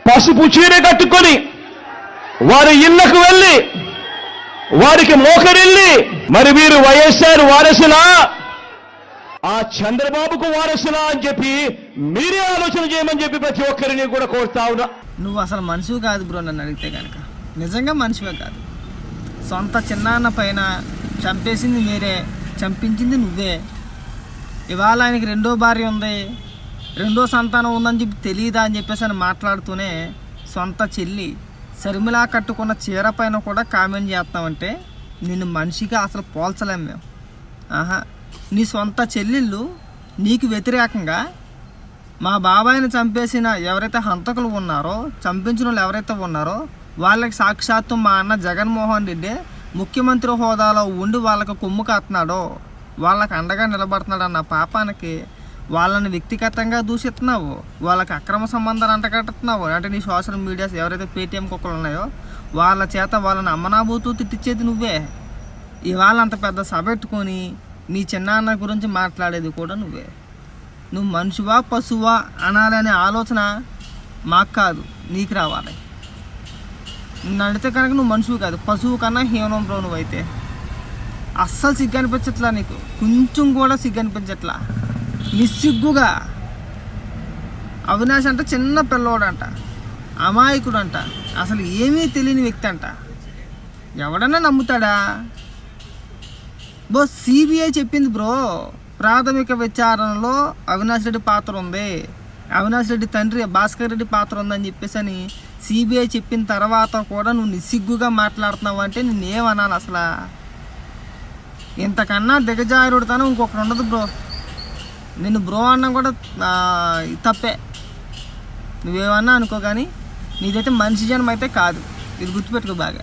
పసుపు చీర కట్టుకొని వారి ఇళ్లకు వెళ్ళి వారికి మోకరిల్లి, మరి మీరు వైఎస్ఆర్ వారసులా, ఆ చంద్రబాబుకు వారసులా అని చెప్పి మీరే ఆలోచన చేయమని చెప్పి ప్రతి ఒక్కరిని కూడా కోరుతా ఉన్నా. నువ్వు అసలు మనిషివి కాదు బ్రో, నన్ను అడిగితే కనుక నిజంగా మనిషివే కాదు. సొంత చిన్నాన్న పైన చంపేసింది మీరే, చంపించింది నువ్వే. ఇవాళ ఆయనకి రెండో భార్య ఉంది, రెండో సంతానం ఉందని చెప్పి తెలియదా అని చెప్పేసి అని మాట్లాడుతూనే సొంత చెల్లి శర్మిలా కట్టుకున్న చీర పైన కూడా కామెంట్ చేస్తామంటే నిన్ను మనిషిగా అసలు పోల్చలేం మేము. నీ సొంత చెల్లెళ్ళు నీకు వ్యతిరేకంగా మా బాబాయిని చంపేసిన ఎవరైతే హంతకులు ఉన్నారో, చంపించిన వాళ్ళు ఎవరైతే ఉన్నారో వాళ్ళకి సాక్షాత్తు మా అన్న జగన్మోహన్ రెడ్డి ముఖ్యమంత్రి హోదాలో ఉండి వాళ్ళకి కొమ్ము కాస్తున్నాడో, వాళ్ళకి అండగా నిలబడుతున్నాడు అన్న పాపానికి వాళ్ళని వ్యక్తిగతంగా దూషిస్తున్నావు, వాళ్ళకి అక్రమ సంబంధాలు అంటగట్టుతున్నావు. అంటే నీ సోషల్ మీడియాస్ ఎవరైతే పేటీఎం కుక్కలు ఉన్నాయో వాళ్ళ చేత వాళ్ళని అమ్మనాబోతూ తిట్టించేది నువ్వే. ఇవాళ అంత పెద్ద సభ పెట్టుకొని నీ చిన్నాన్న గురించి మాట్లాడేది కూడా నువ్వే. నువ్వు మనిషివా పశువా అనాలనే ఆలోచన మాకు కాదు, నీకు రావాలి. నిన్ను అడిగితే కనుక నువ్వు మనిషివి కాదు, పశువు కన్నా హీనం బ్రో. నువ్వైతే అస్సలు సిగ్గు అనిపించట్లా, నీకు కొంచెం కూడా సిగ్గు అనిపించట్లా. నిస్సిగ్గుగా అవినాష్ అంట చిన్న పిల్లోడంట, అమాయకుడు అంట, అసలు ఏమీ తెలియని వ్యక్తి అంట. ఎవడన్నా నమ్ముతాడా బ్రో? సిబిఐ చెప్పింది బ్రో, ప్రాథమిక విచారణలో అవినాష్ రెడ్డి పాత్ర ఉంది, అవినాష్ రెడ్డి తండ్రి భాస్కర్ రెడ్డి పాత్ర ఉందని చెప్పేసి అని సిబిఐ చెప్పిన తర్వాత కూడా నువ్వు నిస్సిగ్గుగా మాట్లాడుతున్నావు అంటే నిన్నేమనాలి అసలు? ఇంతకన్నా దిగజారుడుతాను ఇంకొకటి ఉండదు బ్రో. నిన్ను బ్రో అన్నా కూడా తప్పే, నువ్వేమన్నా అనుకో, కానీ నీదైతే మనిషి జన్మ అయితే కాదు. ఇది గుర్తుపెట్టుకో బాగా.